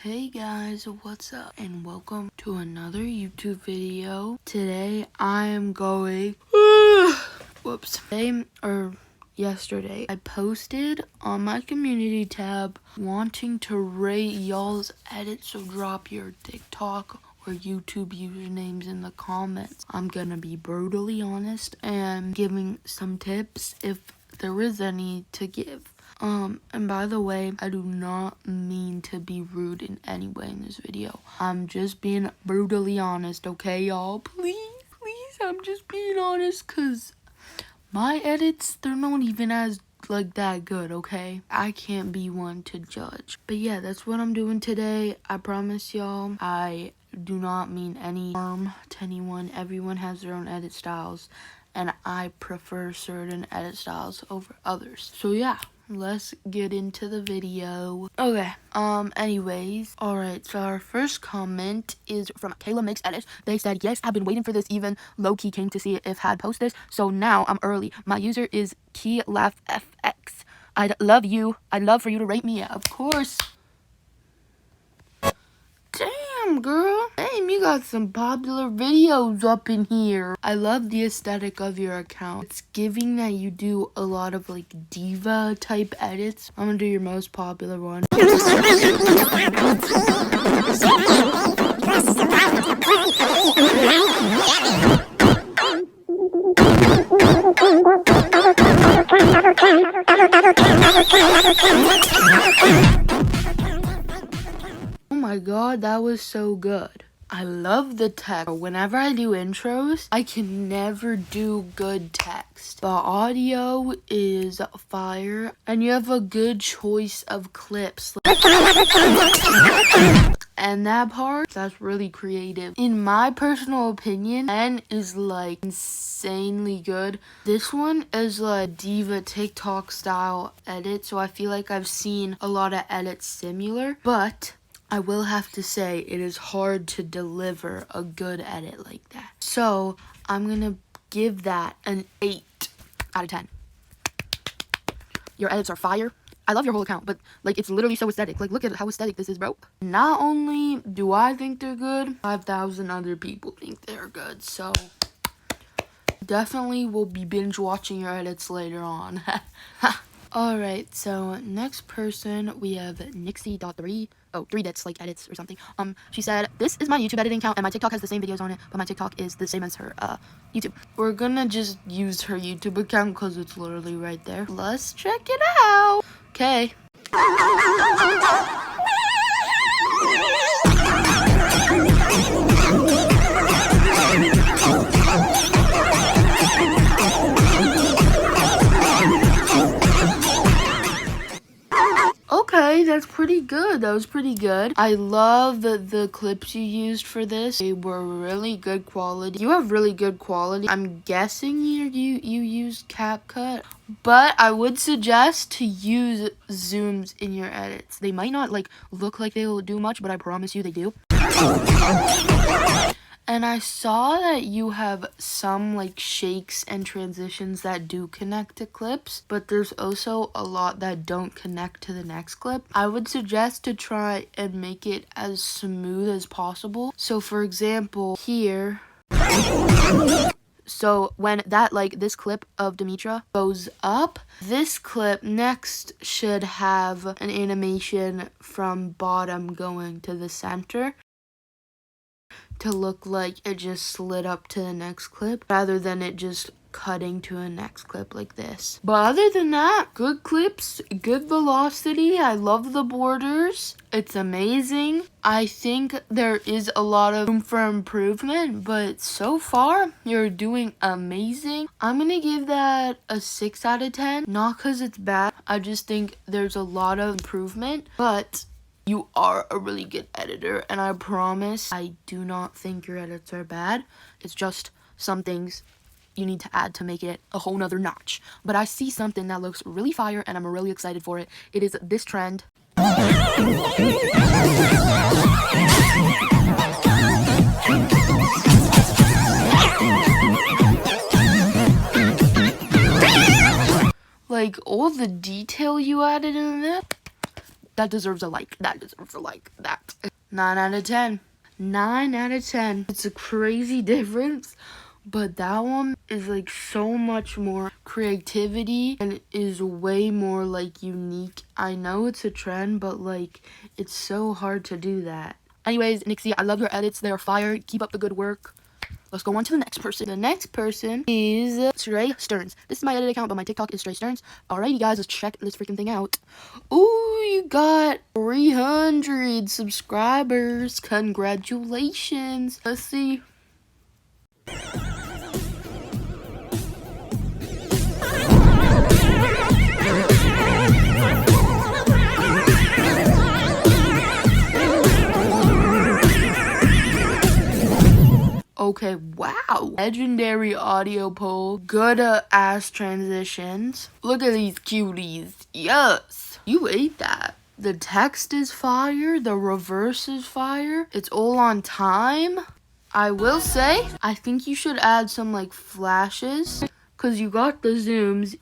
Hey guys, what's up? And welcome to another YouTube video. Today I am going yesterday I posted on my community tab wanting to rate y'all's edits, so drop your TikTok or YouTube usernames in the comments. I'm gonna be brutally honest and giving some tips if there is any to give. And by the way, I do not mean to be rude in any way in this video. I'm just being brutally honest, okay, y'all? Please, I'm just being honest, because my edits, they're not even as, that good, okay? I can't be one to judge. But yeah, that's what I'm doing today. I promise y'all, I do not mean any harm to anyone. Everyone has their own edit styles, and I prefer certain edit styles over others. So yeah. Let's get into the video. Okay, anyways, alright, so our first comment is from Kayla Makes Edits. They said, yes, I've been waiting for this, even low-key came to see if had post this, so now I'm early. My user is KeyLaughtFX. I'd love for you to rate me, of course. Damn, girl. Damn, you got some popular videos up in here. I love the aesthetic of your account. It's giving that you do a lot of, diva type edits. I'm gonna do your most popular one. Oh my god, that was so good. I love the text. Whenever I do intros, I can never do good text. The audio is fire, and you have a good choice of clips. And that part, that's really creative. In my personal opinion, 10 is insanely good. This one is diva TikTok style edit, so I feel like I've seen a lot of edits similar, but I will have to say it is hard to deliver a good edit like that. So I'm gonna give that an 8 out of 10. Your edits are fire. I love your whole account, but it's literally so aesthetic. Look at how aesthetic this is, bro. Not only do I think they're good, 5,000 other people think they're good. So definitely will be binge watching your edits later on. Alright, so next person we have Nixie.3. Oh, 3 edits or something. She said, this is my YouTube editing account and my TikTok has the same videos on it, but my TikTok is the same as her YouTube. We're gonna just use her YouTube account because it's literally right there. Let's check it out. Okay. Okay, that's pretty good. That was pretty good. I love the clips you used for this. They were really good quality. You have really good quality. I'm guessing you used CapCut, but I would suggest to use zooms in your edits. They might not look like they will do much, but I promise you they do. And I saw that you have some shakes and transitions that do connect to clips, but there's also a lot that don't connect to the next clip. I would suggest to try and make it as smooth as possible. So for example, here, so when that this clip of Demetra goes up, this clip next should have an animation from bottom going to the center to look like it just slid up to the next clip rather than it just cutting to a next clip like this. But other than that, good clips, good velocity. I love the borders. It's amazing. I think there is a lot of room for improvement, but so far you're doing amazing. I'm gonna give that a 6 out of 10. Not because it's bad. I just think there's a lot of improvement, but you are a really good editor, and I promise I do not think your edits are bad. It's just some things you need to add to make it a whole nother notch. But I see something that looks really fire, and I'm really excited for it. It is this trend. All the detail you added in there. That deserves a like. That deserves a like. That. 9 out of 10. 9 out of 10. It's a crazy difference, but that one is like so much more creativity and is way more like unique. I know it's a trend, but like it's so hard to do that. Anyways, Nixie, I love your edits. They're fire. Keep up the good work. Let's go on to the next person. The next person is Trey Sterns. This is my edit account, but my TikTok is Trey Sterns. Alrighty, guys, let's check this freaking thing out. Ooh, you got 300 subscribers. Congratulations. Let's see. Okay, wow. Legendary audio poll. Good ass transitions. Look at these cuties. Yes. You ate that. The text is fire. The reverse is fire. It's all on time. I will say, I think you should add some like flashes. Because you got the zooms.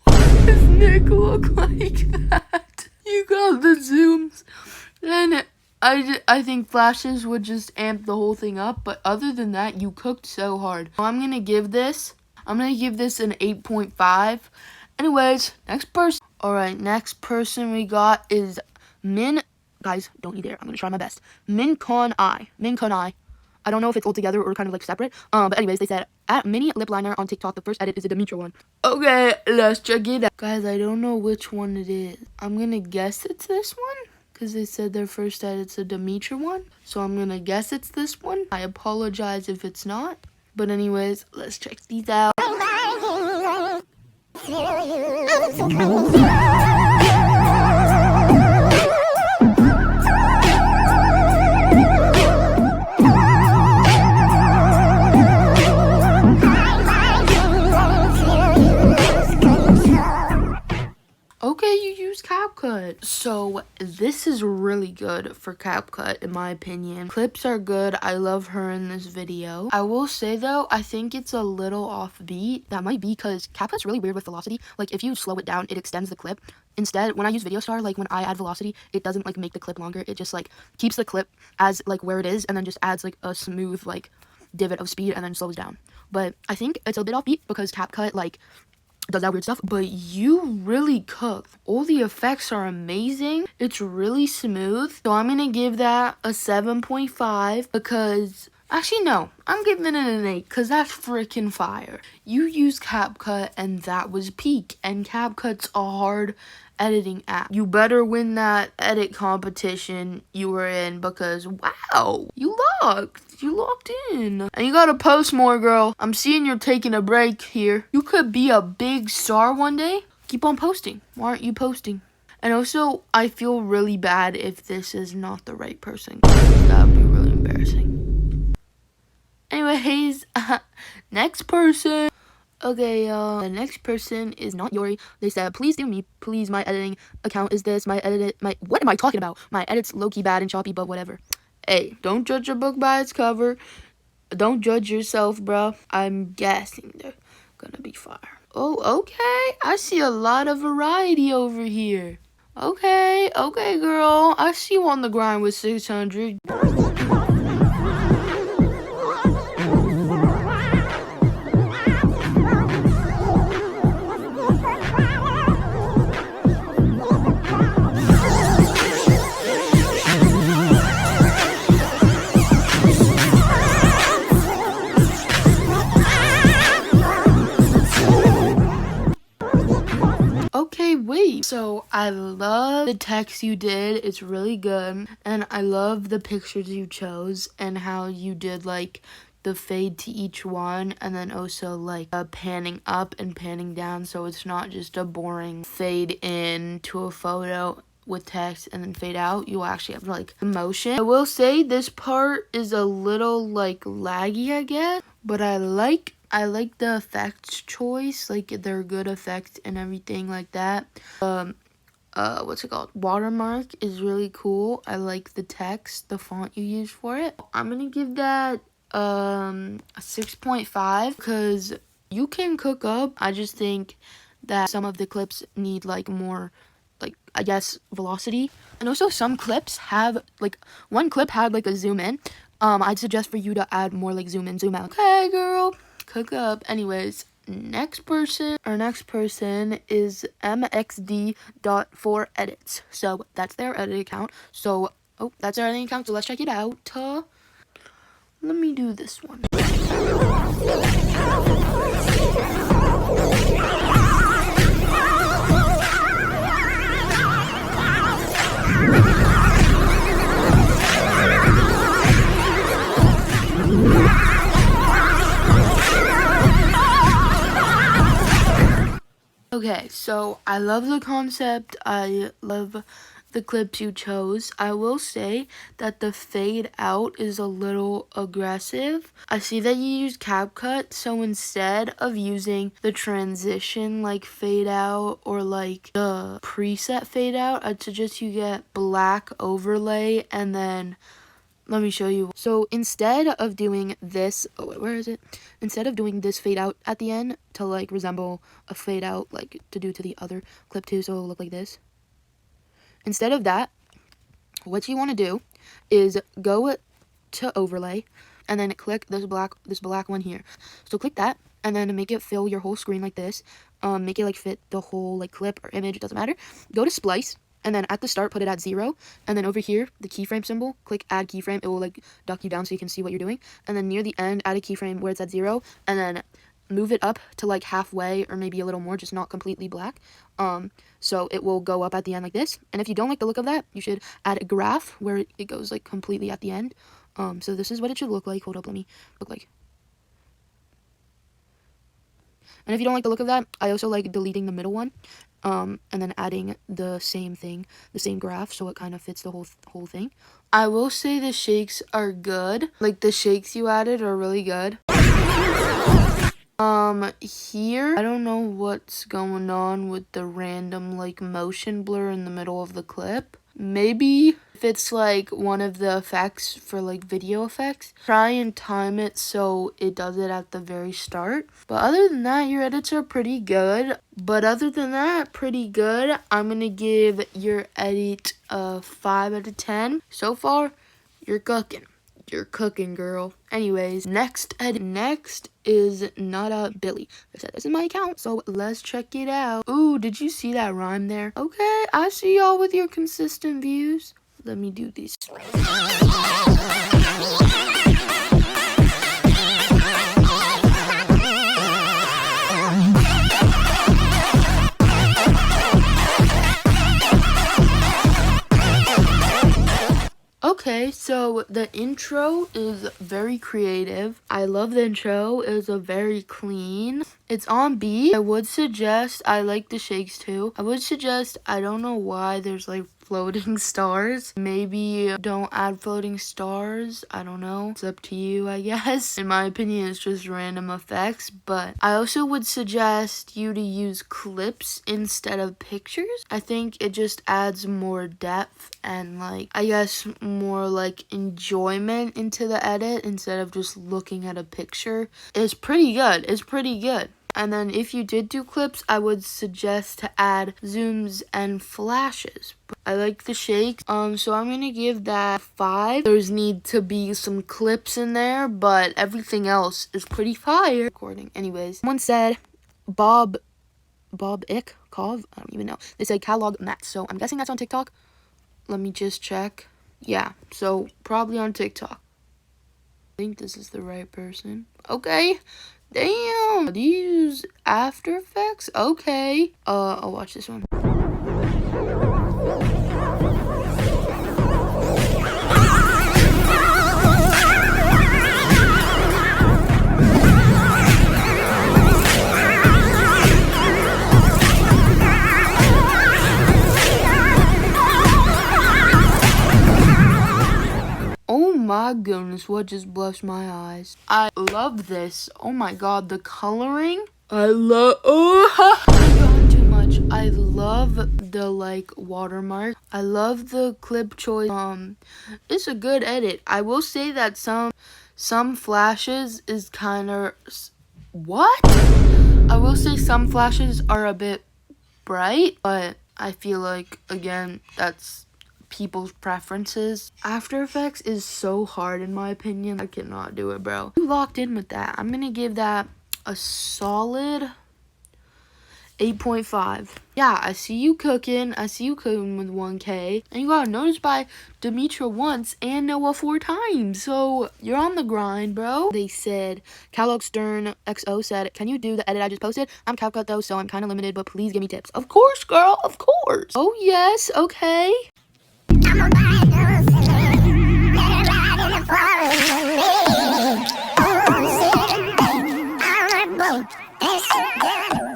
Why does Nick look like that? You got the zooms. And I think flashes would just amp the whole thing up, but other than that, you cooked so hard. I'm gonna give this an 8.5. Anyways, next person. Alright, next person we got is Min. Guys, don't you dare. I'm gonna try my best. Min Con I. I don't know if it's all together or kind of like separate. But anyways, they said, at mini lip liner on TikTok, the first edit is a Demiys one. Okay, let's check it out. Guys, I don't know which one it is. I'm gonna guess it's this one. Because they said their first edit's a Demiys one. So I'm going to guess it's this one. I apologize if it's not. But anyways, let's check these out. Okay, you use CowCut. So this is really good for CowCut in my opinion. Clips are good. I love her in this video. I will say though, I think it's a little offbeat. That might be because CowCut's really weird with velocity. Like if you slow it down, it extends the clip. Instead, when I use VideoStar, like when I add velocity, it doesn't like make the clip longer. It just like keeps the clip as like where it is and then just adds like a smooth like divot of speed and then slows down. But I think it's a bit offbeat because CowCut like does that weird stuff, but you really cook. All the effects are amazing. It's really smooth. So I'm gonna give that a 7.5 because actually no, I'm giving it an 8 because that's freaking fire. You use CapCut and that was peak, and CapCut's a hard editing app. You better win that edit competition you were in because wow, you locked in. And you gotta post more, girl. I'm seeing you're taking a break here. You could be a big star one day. Keep on posting. Why aren't you posting? And also, I feel really bad if this is not the right person. That would be really embarrassing. Anyways, next person. Okay, the next person is not Yori. They said, please do me. Please, my editing account is this. What am I talking about? My edit's low-key bad and choppy, but whatever. Hey, don't judge a book by its cover. Don't judge yourself, bro. I'm guessing they're gonna be fire. Oh, okay. I see a lot of variety over here. Okay, girl. I see you on the grind with 600. Okay, wait. So I love the text you did. It's really good. And I love the pictures you chose and how you did like the fade to each one and then also like panning up and panning down, so it's not just a boring fade in to a photo with text and then fade out. You actually have like emotion. I will say this part is a little like laggy, I guess, but I like the effects choice. Like they're good effects and everything like that. What's it called? Watermark is really cool. I like the text, the font you use for it. I'm gonna give that a 6.5 because you can cook up. I just think that some of the clips need like more like, I guess, velocity. And also some clips have, like, one clip had, like, a zoom in. I'd suggest for you to add more, like, zoom in, zoom out. Okay, girl, cook up. Anyways, next person is mxd.4edits. So that's their edit account. So, oh, that's their editing account, so let's check it out. Let me do this one. Okay, so I love the concept. I love the clips you chose. I will say that the fade out is a little aggressive. I see that you use CowCut, so instead of using the transition like fade out or like the preset fade out, I'd suggest you get black overlay and then let me show you. So instead of doing this, oh wait, where is it? Instead of doing this fade out at the end to like resemble a fade out like to do to the other clip too, so it'll look like this. Instead of that, what you want to do is go to overlay and then click this black one here. So click that and then make it fill your whole screen like this. Make it like fit the whole like clip or image, it doesn't matter. Go to splice. And then at the start, put it at 0. And then over here, the keyframe symbol, click add keyframe. It will like duck you down so you can see what you're doing. And then near the end, add a keyframe where it's at 0. And then move it up to like halfway or maybe a little more, just not completely black. So it will go up at the end like this. And if you don't like the look of that, you should add a graph where it goes like completely at the end. So this is what it should look like. Hold up, let me look like. And if you don't like the look of that, I also like deleting the middle one. And then adding the same thing, the same graph, so it kind of fits the whole thing. I will say the shakes are good. Like, the shakes you added are really good. Here, I don't know what's going on with the random, like, motion blur in the middle of the clip. Maybe if it's, like, one of the effects for, like, video effects, try and time it so it does it at the very start. But other than that, your edits are pretty good. I'm gonna give your edit a 5 out of 10. So far, you're cooking. You're cooking, girl. Anyways, next is NadaBilly. I said this is my account, so let's check it out. Ooh, did you see that rhyme there? Okay, I see y'all with your consistent views. Let me do these. Okay, so the intro is very creative. I love the intro. It's a very clean. It's on beat. I would suggest, I like the shakes too. I would suggest, I don't know why there's like floating stars. Maybe don't add floating stars. I don't know. It's up to you, I guess. In my opinion, it's just random effects. But I also would suggest you to use clips instead of pictures. I think it just adds more depth and like, I guess more like enjoyment into the edit instead of just looking at a picture. It's pretty good. It's pretty good. And then if you did do clips, I would suggest to add zooms and flashes. I like the shakes, so I'm gonna give that 5. There's need to be some clips in there, but everything else is pretty fire. Recording. Anyways, someone said Bob Ick Cov. I don't even know. They said CatalogMatt, so I'm guessing that's on TikTok. Let me just check. Yeah, so probably on TikTok. I think this is the right person. Okay. Damn, do you use After Effects? Okay. I'll watch this one. Oh my goodness, what just blessed my eyes. I love this. Oh my god, the coloring. I've gone too much. I love the like watermark. I love the clip choice. It's a good edit. I will say that some flashes is kind of what? I will say some flashes are a bit bright, but I feel like, again, that's people's preferences. After Effects is so hard in my opinion. I cannot do it, bro. You locked in with that. I'm gonna give that a solid 8.5. Yeah, I see you cooking. I see you cooking with 1K. And you got noticed by Demetra once and Noah 4 times. So you're on the grind, bro. They said, Stern XO said, can you do the edit I just posted? I'm CowCut though, so I'm kind of limited, but please give me tips. Of course, girl. Of course. Oh, yes. Okay.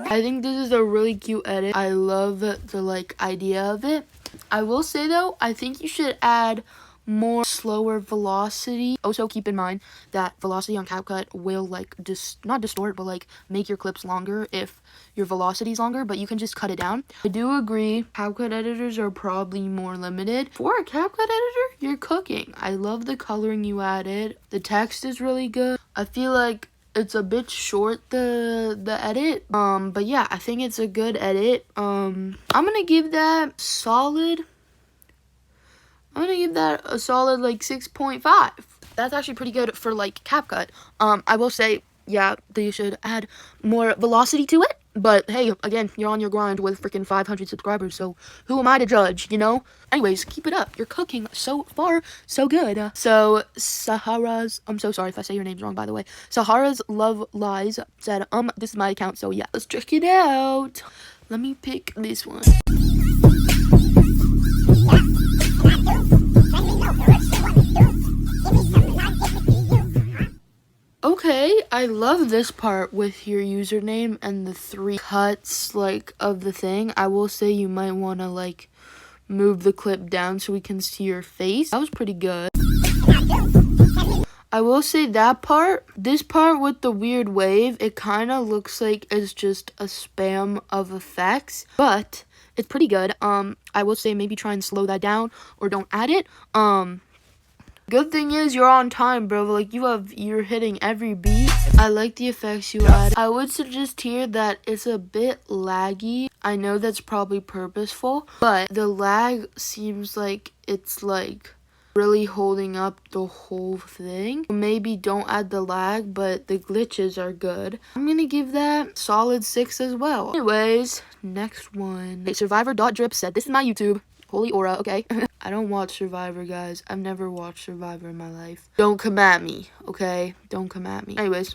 I think this is a really cute edit. I love the like idea of it. I will say though, I think you should add more slower velocity. Also keep in mind that velocity on CowCut will like not distort, but like make your clips longer if your velocity is longer, but you can just cut it down. I do agree, CowCut editors are probably more limited. For a CowCut editor, you're cooking. I love the coloring you added. The text is really good. I feel like it's a bit short, the edit, but yeah, I think it's a good edit. I'm gonna give that a solid like 6.5. That's actually pretty good for like CapCut. I will say, yeah, they should add more velocity to it. But hey, again, you're on your grind with freaking 500 subscribers, so who am I to judge, you know? Anyways, keep it up. You're cooking so far, so good. So Sahara's, I'm so sorry if I say your name's wrong, by the way. Sahara's Love Lies said, this is my account, so yeah, let's check it out. Let me pick this one. Okay, I love this part with your username and the 3 cuts like of the thing. I will say you might want to like move the clip down so we can see your face. That was pretty good. I will say that part, this part with the weird wave, it kind of looks like it's just a spam of effects, but it's pretty good. I will say maybe try and slow that down or don't add it. Good thing is you're on time, bro. Like you're hitting every beat. I like the effects you add. I would suggest here that it's a bit laggy. I know that's probably purposeful, but the lag seems like it's like really holding up the whole thing. Maybe don't add the lag, but the glitches are good. I'm gonna give that solid 6 as well. Anyways, next one. Hey, Survivor.drip said, this is my YouTube. Holy aura, okay? I don't watch Survivor, guys. I've never watched Survivor in my life. Don't come at me, okay? Don't come at me. Anyways.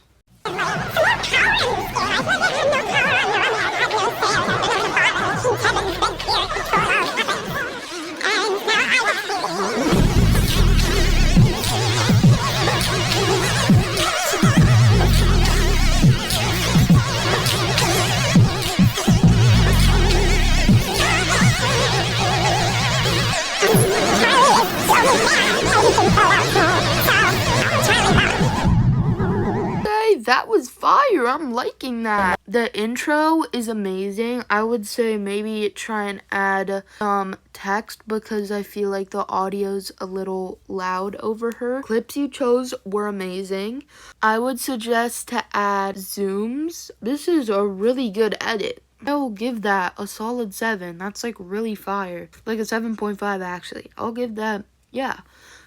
That was fire. I'm liking that. The intro is amazing. I would say maybe try and add some text because I feel like the audio's a little loud over her. Clips you chose were amazing. I would suggest to add zooms. This is a really good edit. I will give that a solid 7. That's like really fire. Like a 7.5 actually. I'll give that, yeah.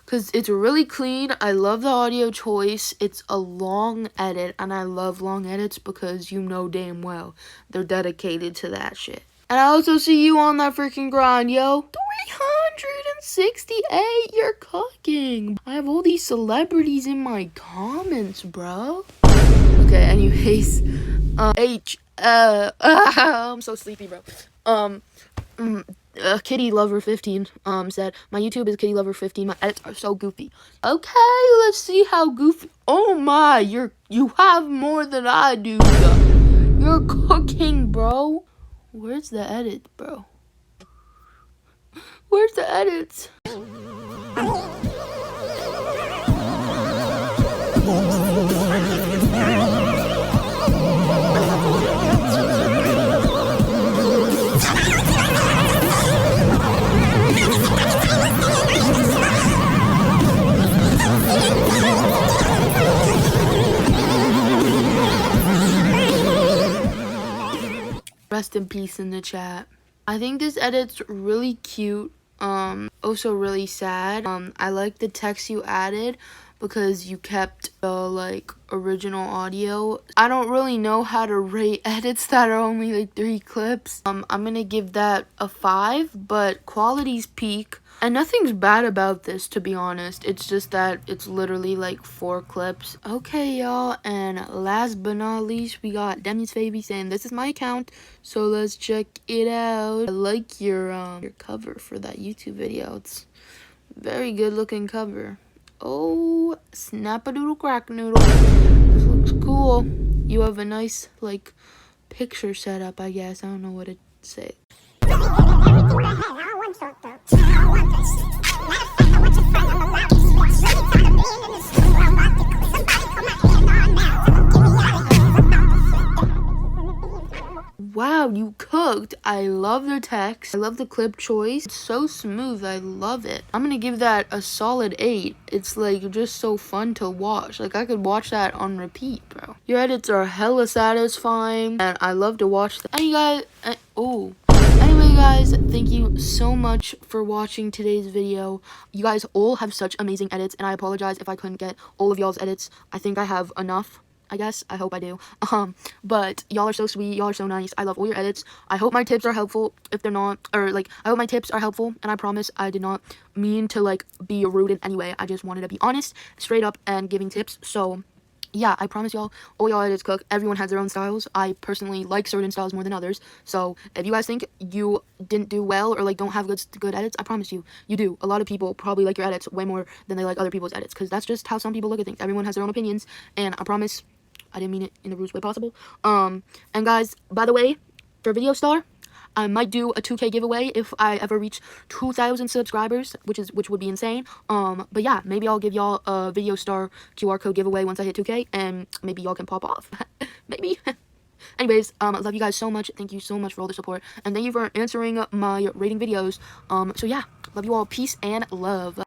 Because it's really clean. I love the audio choice. It's a long edit. And I love long edits because you know damn well they're dedicated to that shit. And I also see you on that freaking grind, yo. 368. You're cooking. I have all these celebrities in my comments, bro. Okay, anyways. I'm so sleepy, bro. Kitty Lover 15 said, my YouTube is Kitty Lover 15. My edits are so goofy. Okay, let's see how goofy. Oh my, you have more than I do. You're cooking, bro. Where's the edit, bro? Where's the edits? Rest in peace in the chat. I think this edit's really cute, also really sad. I like the text you added because you kept the, like, original audio. I don't really know how to rate edits that are only, like, 3 clips. I'm gonna give that a 5, but quality's peak. And nothing's bad about this, to be honest. It's just that it's literally like 4 clips. Okay, y'all, and last but not least, we got Demiys Baby saying, "This is my account, so let's check it out." I like your cover for that YouTube video. It's very good looking cover. Oh, snap-a-doodle crack noodle. This looks cool. You have a nice, like, picture setup, I guess. I don't know what to say. Wow, you cooked. I love the text. I love the clip choice. It's so smooth. I love it. I'm gonna give that a solid 8. It's like just so fun to watch. Like I could watch that on repeat, bro. Your edits are hella satisfying and I love to watch them. And you guys, anyway guys, thank you so much for watching today's video. You guys all have such amazing edits and I apologize if I couldn't get all of y'all's edits. I think I have enough. I guess. I hope I do. But y'all are so sweet. Y'all are so nice. I love all your edits. I hope my tips are helpful. If they're not, or like, I hope my tips are helpful. And I promise I did not mean to like be rude in any way. I just wanted to be honest, straight up, and giving tips. So yeah, I promise y'all, all y'all edits cook. Everyone has their own styles. I personally like certain styles more than others. So if you guys think you didn't do well or like don't have good edits, I promise you, you do. A lot of people probably like your edits way more than they like other people's edits because that's just how some people look at things. Everyone has their own opinions, and I promise I didn't mean it in the rudest way possible. And guys, by the way, for Video Star, I might do a 2K giveaway if I ever reach 2,000 subscribers, which would be insane. But yeah, maybe I'll give y'all a Video Star QR code giveaway once I hit 2K, and maybe y'all can pop off. Maybe. Anyways, I love you guys so much. Thank you so much for all the support, and thank you for answering my rating videos. So yeah, love you all. Peace and love.